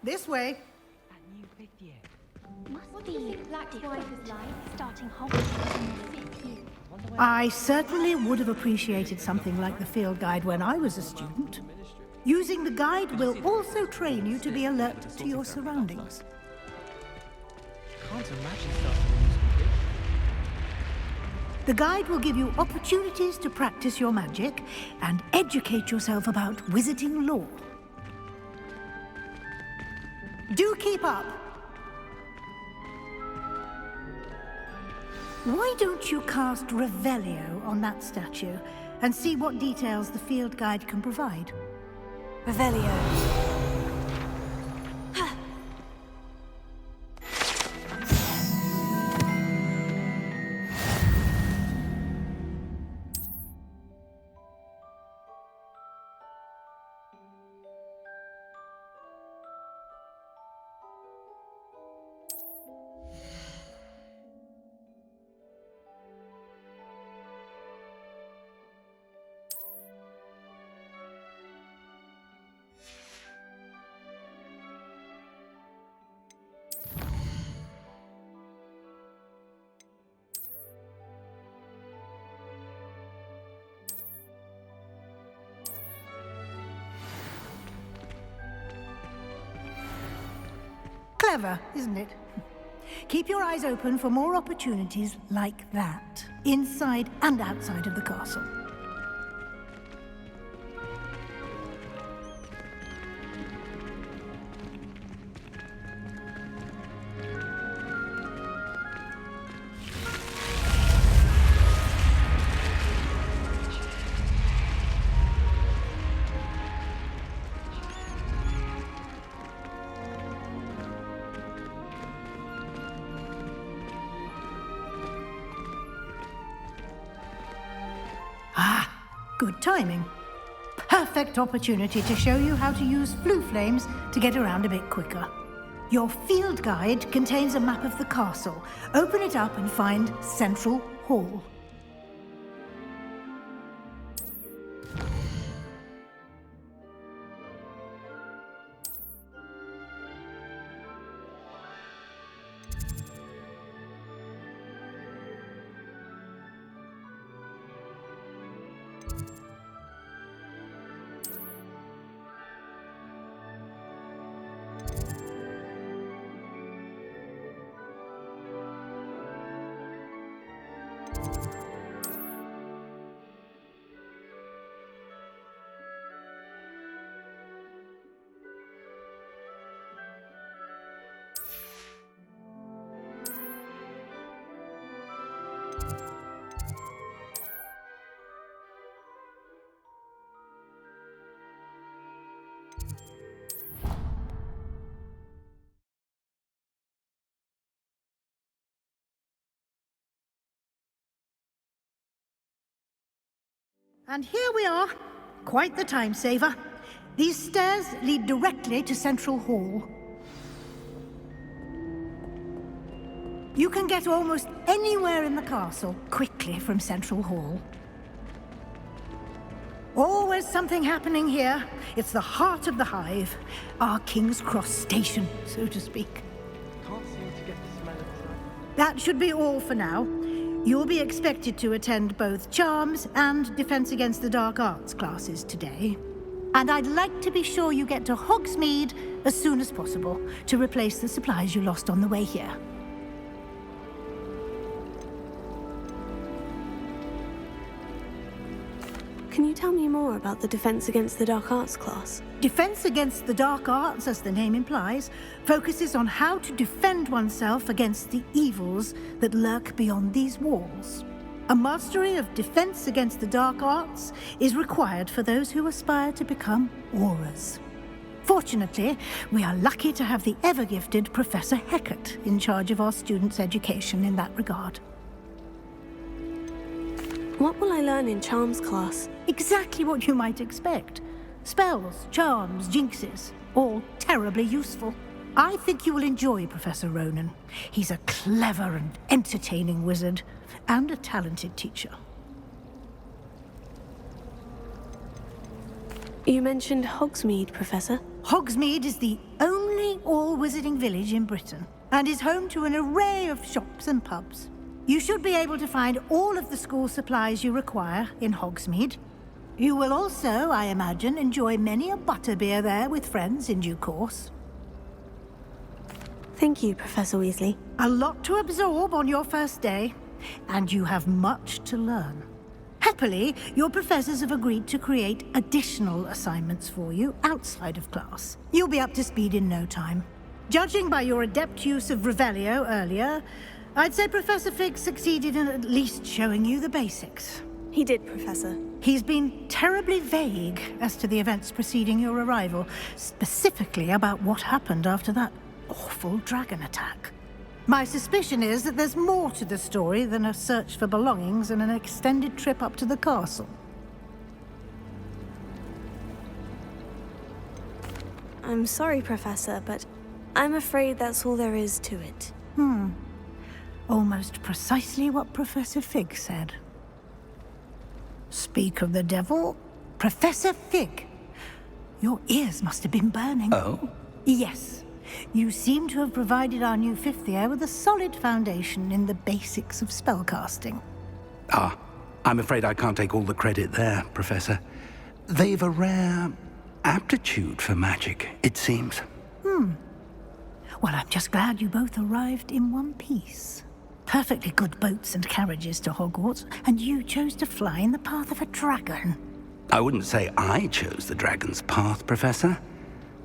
This way. Must be Black Widows life starting Hogwarts in the 5th year. I certainly would have appreciated something like the field guide when I was a student. Using the guide will also train you to be alert to your surroundings. Can't imagine starting a new school. The guide will give you opportunities to practice your magic and educate yourself about wizarding lore. Do keep up! Why don't you cast Revelio on that statue and see what details the field guide can provide? Revelio. Clever, isn't it? Keep your eyes open for more opportunities like that, inside and outside of the castle. Good timing. Perfect opportunity to show you how to use flue flames to get around a bit quicker. Your field guide contains a map of the castle. Open it up and find Central Hall. And here we are. Quite the time saver. These stairs lead directly to Central Hall. You can get almost anywhere in the castle quickly from Central Hall. Always something happening here. It's the heart of the hive. Our King's Cross station, so to speak. Can't seem to get the smell of it. That should be all for now. You'll be expected to attend both Charms and Defense Against the Dark Arts classes today. And I'd like to be sure you get to Hogsmeade as soon as possible to replace the supplies you lost on the way here. Can you tell me more about the Defense Against the Dark Arts class? Defense Against the Dark Arts, as the name implies, focuses on how to defend oneself against the evils that lurk beyond these walls. A mastery of Defense Against the Dark Arts is required for those who aspire to become Aurors. Fortunately, we are lucky to have the ever-gifted Professor Hecat in charge of our students' education in that regard. What will I learn in Charms class? Exactly what you might expect. Spells, charms, jinxes, all terribly useful. I think you will enjoy Professor Ronan. He's a clever and entertaining wizard, and a talented teacher. You mentioned Hogsmeade, Professor. Hogsmeade is the only all wizarding village in Britain, and is home to an array of shops and pubs. You should be able to find all of the school supplies you require in Hogsmeade. You will also, I imagine, enjoy many a butterbeer there with friends in due course. Thank you, Professor Weasley. A lot to absorb on your first day, and you have much to learn. Happily, your professors have agreed to create additional assignments for you outside of class. You'll be up to speed in no time. Judging by your adept use of Revelio earlier, I'd say Professor Fig succeeded in at least showing you the basics. He did, Professor. He's been terribly vague as to the events preceding your arrival, specifically about what happened after that awful dragon attack. My suspicion is that there's more to the story than a search for belongings and an extended trip up to the castle. I'm sorry, Professor, but I'm afraid that's all there is to it. Almost precisely what Professor Fig said. Speak of the devil, Professor Fig. Your ears must have been burning. Oh? Yes. You seem to have provided our new fifth year with a solid foundation in the basics of spellcasting. Ah, I'm afraid I can't take all the credit there, Professor. They've a rare aptitude for magic, it seems. Well, I'm just glad you both arrived in one piece. Perfectly good boats and carriages to Hogwarts, and you chose to fly in the path of a dragon. I wouldn't say I chose the dragon's path, Professor.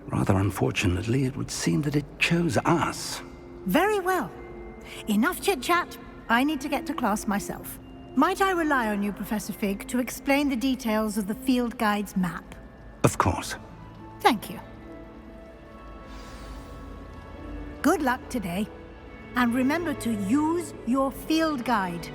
Rather unfortunately, it would seem that it chose us. Very well. Enough chit-chat. I need to get to class myself. Might I rely on you, Professor Fig, to explain the details of the field guide's map? Of course. Thank you. Good luck today. And remember to use your field guide.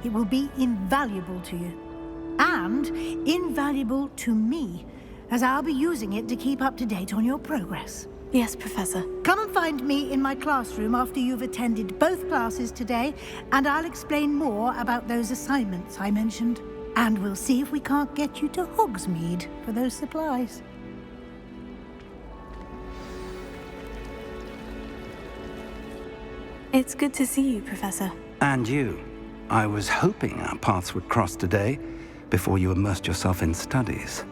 It will be invaluable to you. And invaluable to me, as I'll be using it to keep up to date on your progress. Yes, Professor. Come and find me in my classroom after you've attended both classes today, and I'll explain more about those assignments I mentioned. And we'll see if we can't get you to Hogsmeade for those supplies. It's good to see you, Professor. And you. I was hoping our paths would cross today, before you immersed yourself in studies.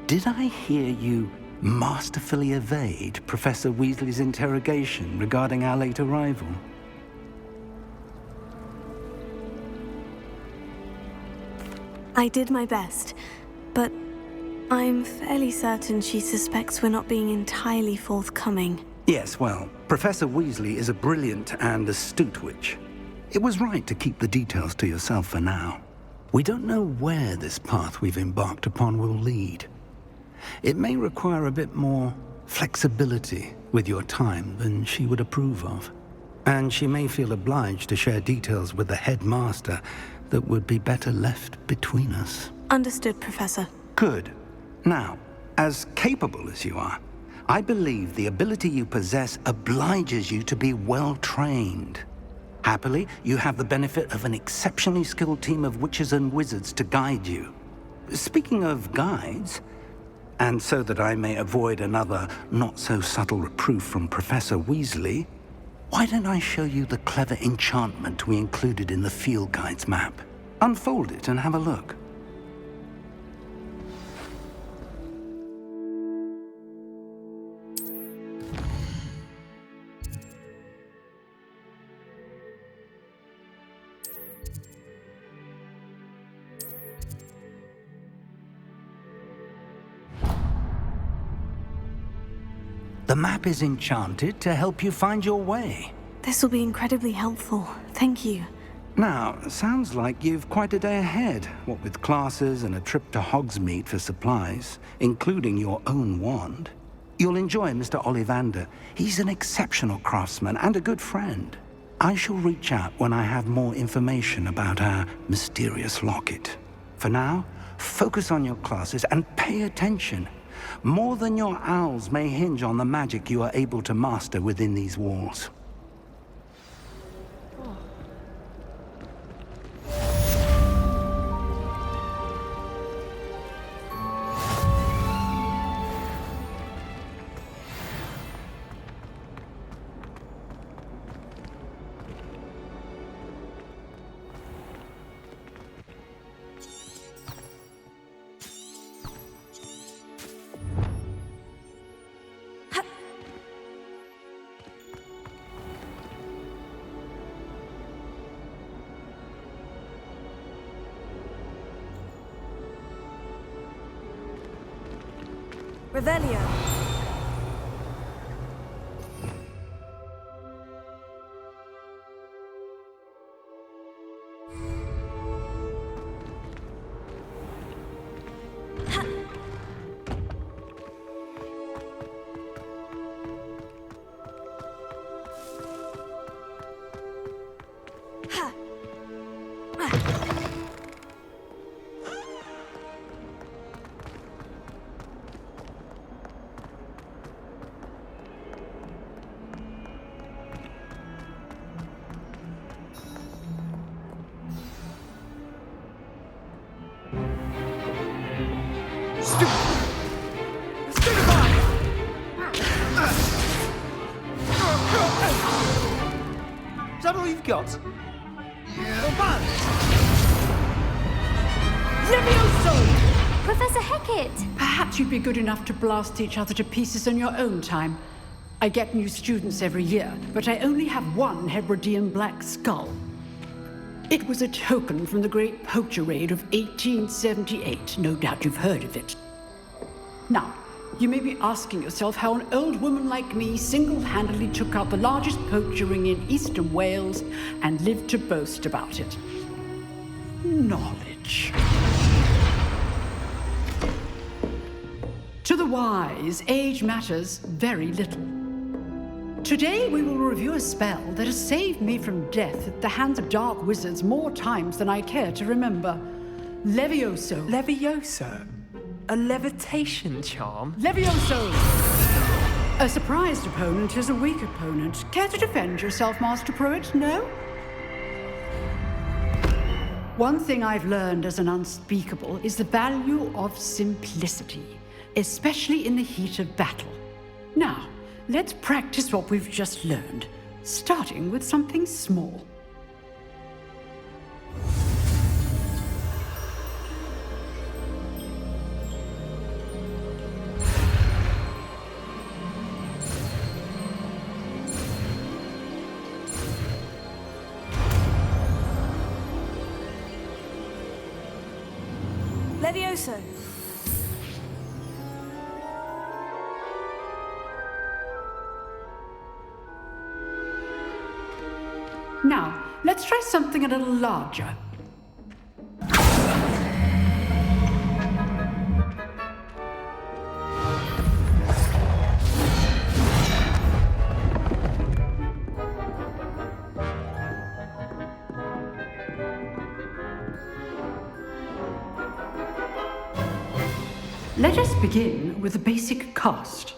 Did I hear you masterfully evade Professor Weasley's interrogation regarding our late arrival? I did my best, but I'm fairly certain she suspects we're not being entirely forthcoming. Yes, well, Professor Weasley is a brilliant and astute witch. It was right to keep the details to yourself for now. We don't know where this path we've embarked upon will lead. It may require a bit more flexibility with your time than she would approve of. And she may feel obliged to share details with the headmaster that would be better left between us. Understood, Professor. Good. Now, as capable as you are, I believe the ability you possess obliges you to be well trained. Happily, you have the benefit of an exceptionally skilled team of witches and wizards to guide you. Speaking of guides, and so that I may avoid another not-so-subtle reproof from Professor Weasley, why don't I show you the clever enchantment we included in the field guide's map? Unfold it and have a look. The map is enchanted to help you find your way. This will be incredibly helpful. Thank you. Now, sounds like you've quite a day ahead, what with classes and a trip to Hogsmeade for supplies, including your own wand. You'll enjoy Mr. Ollivander. He's an exceptional craftsman and a good friend. I shall reach out when I have more information about our mysterious locket. For now, focus on your classes and pay attention. More than your owls may hinge on the magic you are able to master within these walls. Revelio. Is that all you've got? Professor Hecat! Perhaps you'd be good enough to blast each other to pieces on your own time. I get new students every year, but I only have one Hebridean black skull. It was a token from the Great Poacher Raid of 1878. No doubt you've heard of it. Now, you may be asking yourself how an old woman like me single-handedly took out the largest poacher ring in eastern Wales and lived to boast about it. Knowledge. To the wise, age matters very little. Today we will review a spell that has saved me from death at the hands of dark wizards more times than I care to remember. Levioso. Levioso? A levitation charm? Levioso! A surprised opponent is a weak opponent. Care to defend yourself, Master Pruitt? No? One thing I've learned as an unspeakable is the value of simplicity, especially in the heat of battle. Now, let's practice what we've just learned, starting with something small. Levioso. Now, let's try something a little larger. Let us begin with the basic cast.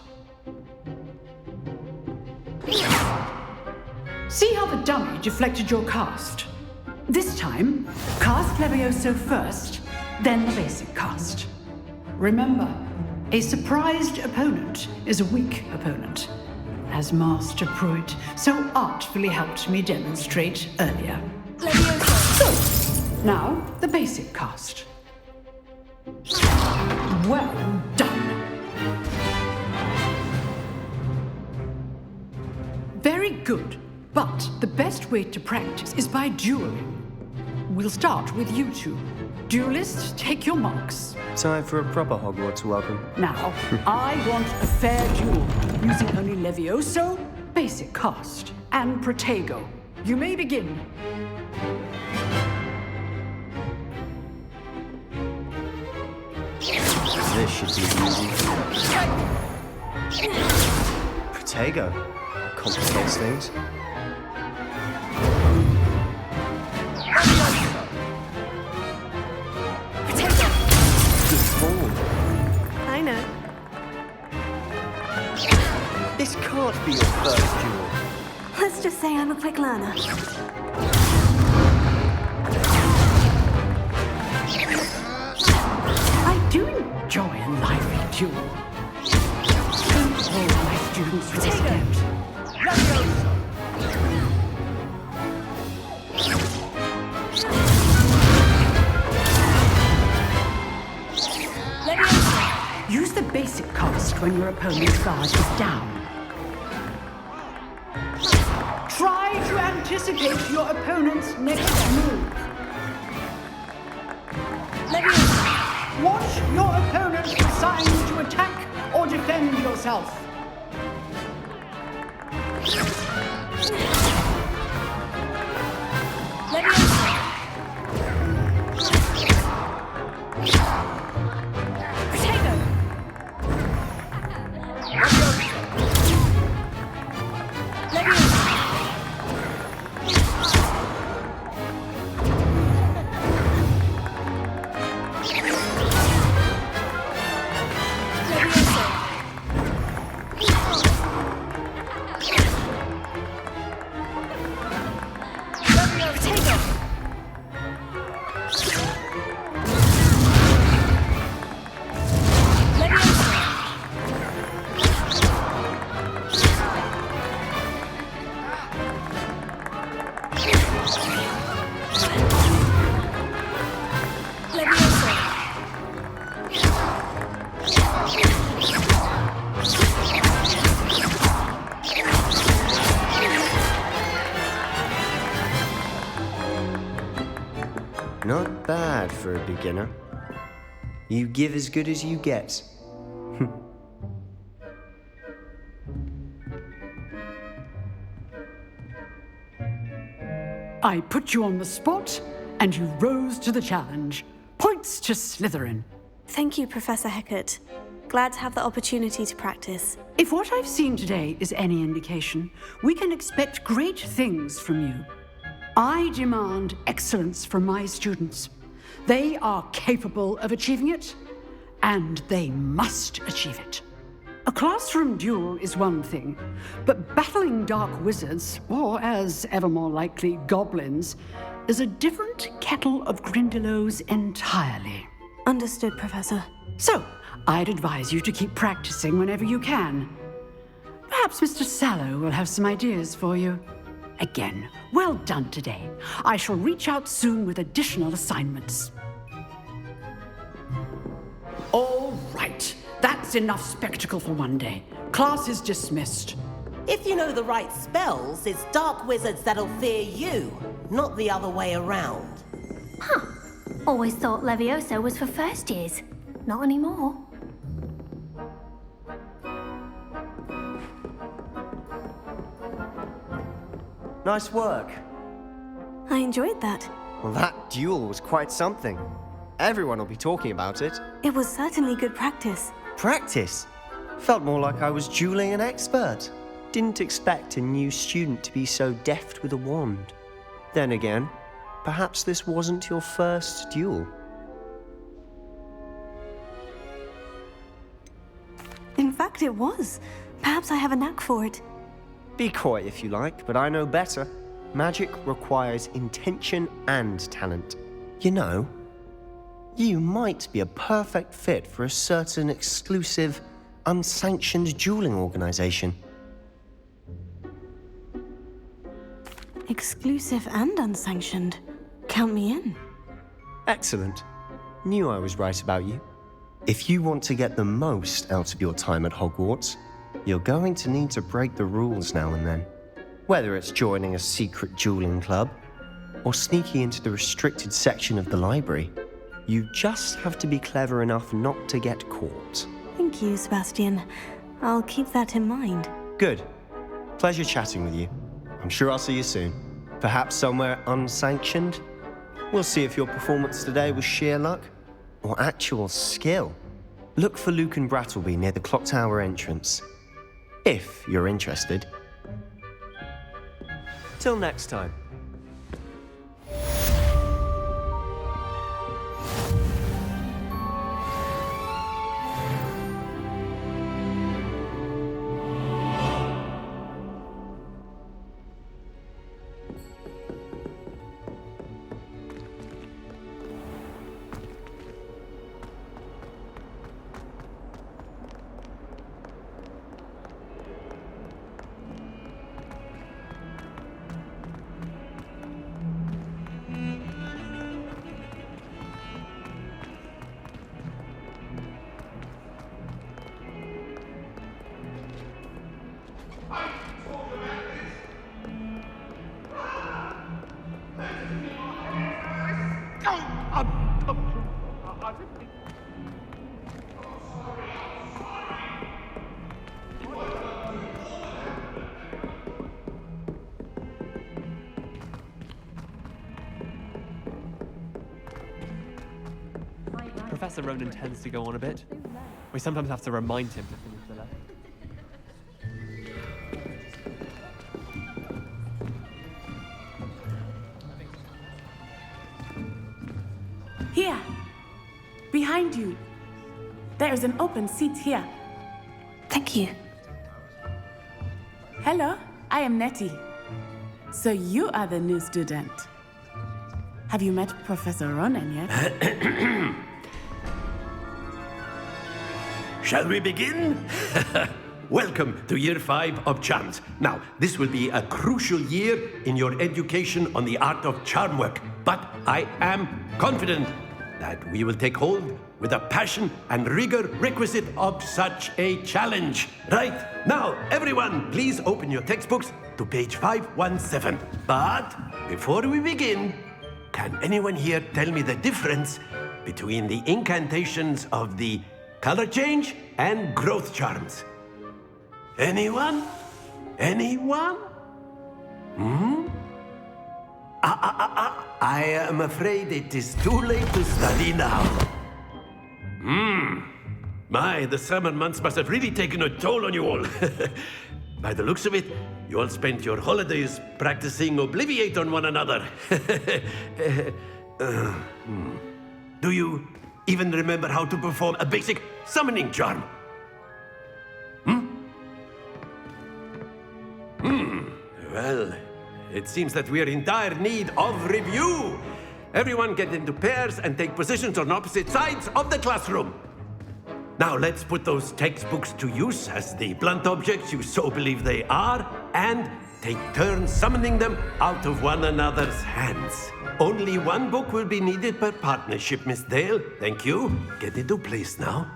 See how the dummy deflected your cast? This time, cast Levioso first, then the basic cast. Remember, a surprised opponent is a weak opponent, as Master Pruitt so artfully helped me demonstrate earlier. Levioso. Now, the basic cast. Well done. Very good. But the best way to practice is by dueling. We'll start with you two. Duelists, take your marks. Time for a proper Hogwarts welcome. Now, I want a fair duel, using only Levioso, basic cast, and Protego. You may begin. This should be easy. Protego. Complicates things. Good form. I know. This can't be your first duel. Let's just say I'm a quick learner. I do enjoy a lively duel. Don't hold my students to this attempt. Use the basic cast when your opponent's guard is down. Try to anticipate your opponent's next move. Watch your opponent's signs to attack or yourself. Not bad for a beginner. You give as good as you get. I put you on the spot, and you rose to the challenge. Points to Slytherin. Thank you, Professor Hecat. Glad to have the opportunity to practice. If what I've seen today is any indication, we can expect great things from you. I demand excellence from my students. They are capable of achieving it, and they must achieve it. A classroom duel is one thing, but battling dark wizards, or as ever more likely, goblins, is a different kettle of Grindylows entirely. Understood, Professor. So, I'd advise you to keep practicing whenever you can. Perhaps Mr. Sallow will have some ideas for you. Again, well done today. I shall reach out soon with additional assignments. All right. That's enough spectacle for one day. Class is dismissed. If you know the right spells, it's dark wizards that'll fear you, not the other way around. Huh. Always thought Levioso was for first years. Not anymore. Nice work. I enjoyed that. Well, that duel was quite something. Everyone will be talking about it. It was certainly good practice. Practice? Felt more like I was dueling an expert. Didn't expect a new student to be so deft with a wand. Then again, perhaps this wasn't your first duel. In fact, it was. Perhaps I have a knack for it. Be coy if you like, but I know better. Magic requires intention and talent. You know, you might be a perfect fit for a certain exclusive, unsanctioned dueling organization. Exclusive and unsanctioned. Count me in. Excellent. Knew I was right about you. If you want to get the most out of your time at Hogwarts, you're going to need to break the rules now and then. Whether it's joining a secret dueling club, or sneaking into the restricted section of the library, you just have to be clever enough not to get caught. Thank you, Sebastian. I'll keep that in mind. Good. Pleasure chatting with you. I'm sure I'll see you soon. Perhaps somewhere unsanctioned? We'll see if your performance today was sheer luck or actual skill. Look for Luke and Brattleby near the clock tower entrance. If you're interested. Till next time. Professor Ronan tends to go on a bit. We sometimes have to remind him to finish the lesson. Here! Behind you! There is an open seat here. Thank you. Hello, I am Nettie. So you are the new student. Have you met Professor Ronan yet? Shall we begin? Welcome to Year 5 of Charms. Now, this will be a crucial year in your education on the art of charm work, but I am confident that we will take hold with the passion and rigor requisite of such a challenge. Right, now, everyone, please open your textbooks to page 517. But before we begin, can anyone here tell me the difference between the incantations of the color change and growth charms? Anyone? Anyone? I am afraid it is too late to study now. My, the summer months must have really taken a toll on you all. By the looks of it, you all spent your holidays practicing Obliviate on one another. Do you even remember how to perform a basic summoning charm? Well, it seems that we are in dire need of review. Everyone get into pairs and take positions on opposite sides of the classroom. Now let's put those textbooks to use as the blunt objects you so believe they are, and take turns summoning them out of one another's hands. Only one book will be needed per partnership, Miss Dale. Thank you. Get into place now.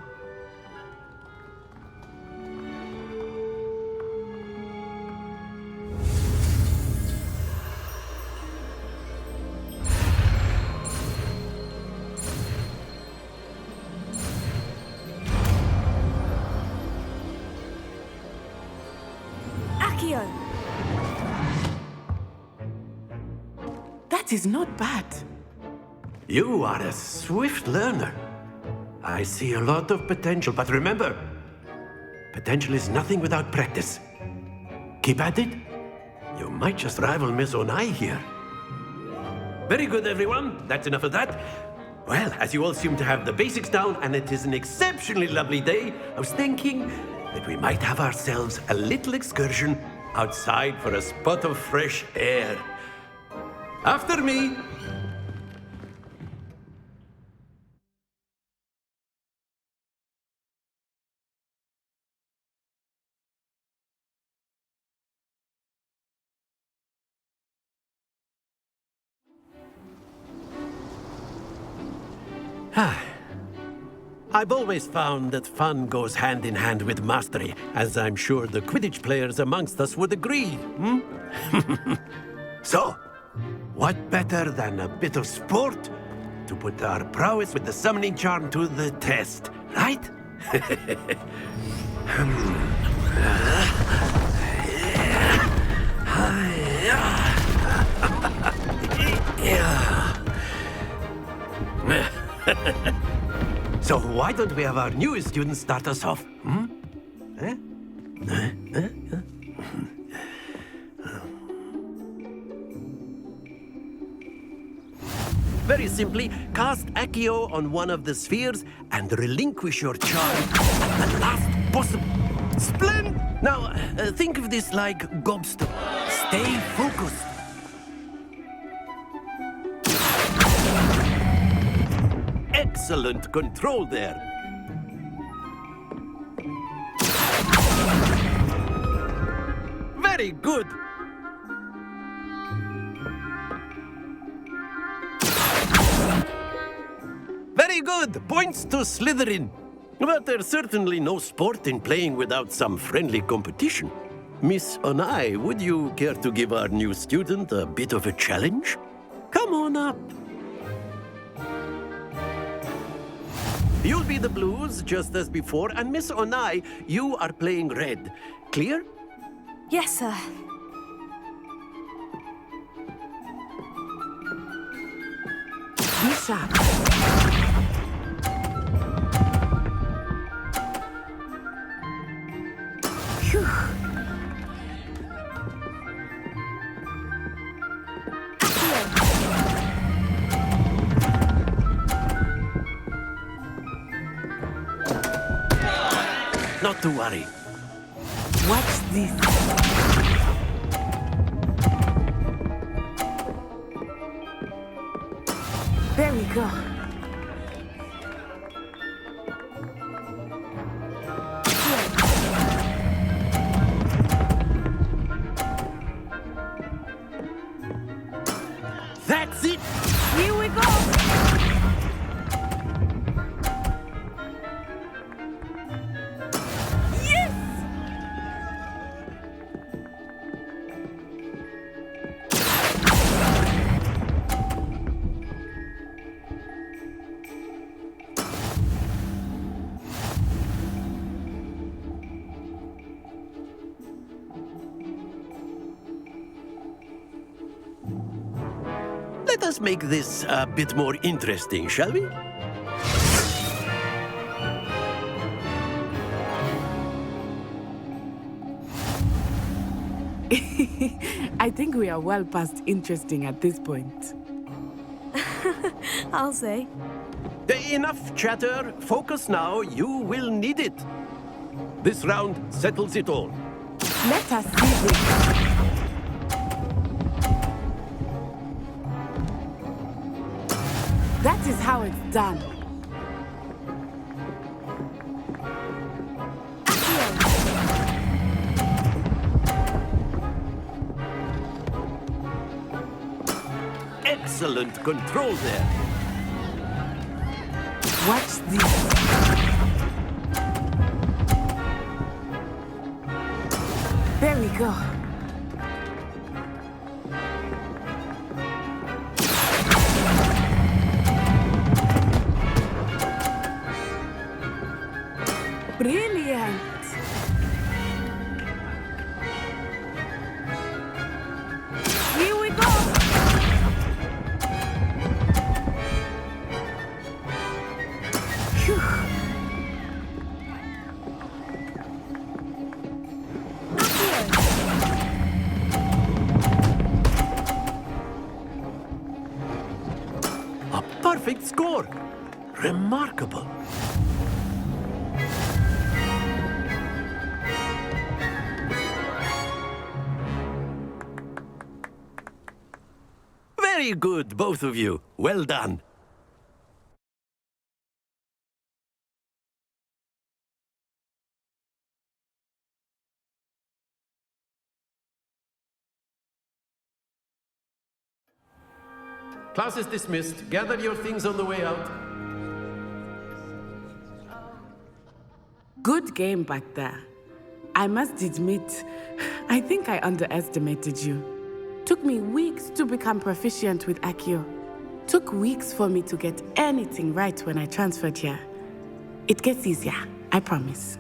That is not bad. You are a swift learner. I see a lot of potential, but remember, potential is nothing without practice. Keep at it. You might just rival Miss Onai here. Very good, everyone. That's enough of that. Well, as you all seem to have the basics down, and it is an exceptionally lovely day, I was thinking that we might have ourselves a little excursion outside for a spot of fresh air. After me. I've always found that fun goes hand in hand with mastery, as I'm sure the Quidditch players amongst us would agree. So, what better than a bit of sport to put our prowess with the summoning charm to the test, right? So why don't we have our newest student start us off? Very simply, cast Accio on one of the spheres and relinquish your charm at the last possible... Splendid! Now, think of this like gobstone. Stay focused. Excellent control there. Very good. Very good. Points to Slytherin. But there's certainly no sport in playing without some friendly competition. Miss Onai, would you care to give our new student a bit of a challenge? Come on up. You'll be the blues, just as before, and Miss Onai, you are playing red. Clear? Yes, sir. Be sharp. Not to worry. Watch this. There we go. That's it! Here we go. Yes! Let us make this a bit more interesting, shall we? I think we are well past interesting at this point. I'll say. Enough chatter. Focus now. You will need it. This round settles it all. Let us see this. That is how it's done. Excellent control there. Watch this. There we go. Brilliant. Here we go. Phew. A perfect score. Remarkable. Very good, both of you. Well done. Class is dismissed. Gather your things on the way out. Good game back there. I must admit, I think I underestimated you. Took me weeks to become proficient with Accio. Took weeks for me to get anything right when I transferred here. It gets easier, I promise.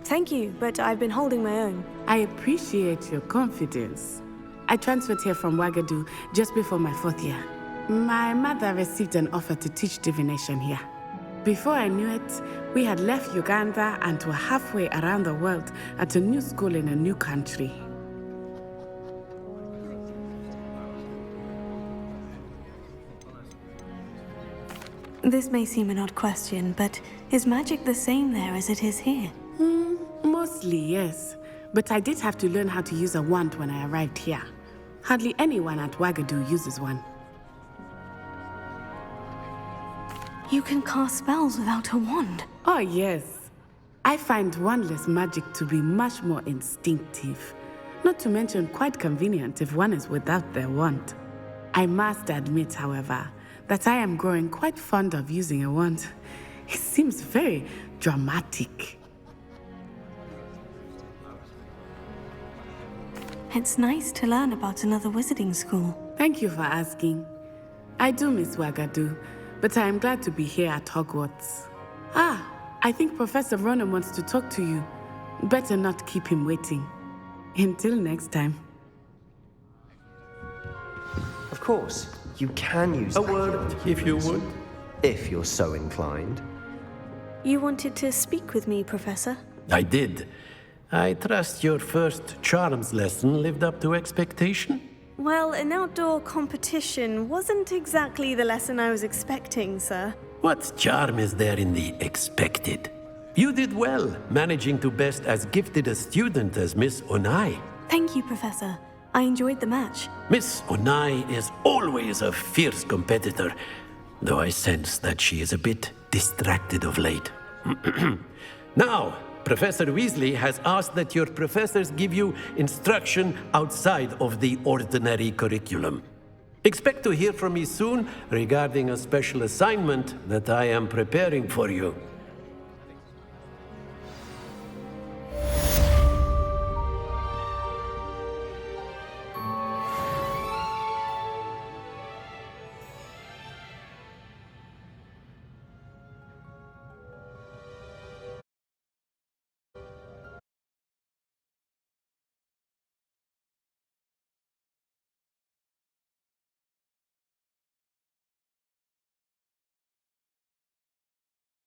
Thank you, but I've been holding my own. I appreciate your confidence. I transferred here from Ouagadougou just before my 4th year. My mother received an offer to teach divination here. Before I knew it, we had left Uganda and were halfway around the world at a new school in a new country. This may seem an odd question, but is magic the same there as it is here? Mostly, yes. But I did have to learn how to use a wand when I arrived here. Hardly anyone at Ouagadougou uses one. You can cast spells without a wand. Oh, yes. I find wandless magic to be much more instinctive. Not to mention quite convenient if one is without their wand. I must admit, however, that I am growing quite fond of using a wand. It seems very dramatic. It's nice to learn about another wizarding school. Thank you for asking. I do miss Ouagadougou, but I am glad to be here at Hogwarts. Ah, I think Professor Ronan wants to talk to you. Better not keep him waiting. Until next time. Of course, you can use A word, if you would. if you're so inclined. You wanted to speak with me, Professor? I did. I trust your first charms lesson lived up to expectation? Well, an outdoor competition wasn't exactly the lesson I was expecting, sir. What charm is there in the expected? You did well, managing to best as gifted a student as Miss Onai. Thank you, Professor. I enjoyed the match. Miss Onai is always a fierce competitor, though I sense that she is a bit distracted of late. Now, Professor Weasley has asked that your professors give you instruction outside of the ordinary curriculum. Expect to hear from me soon regarding a special assignment that I am preparing for you.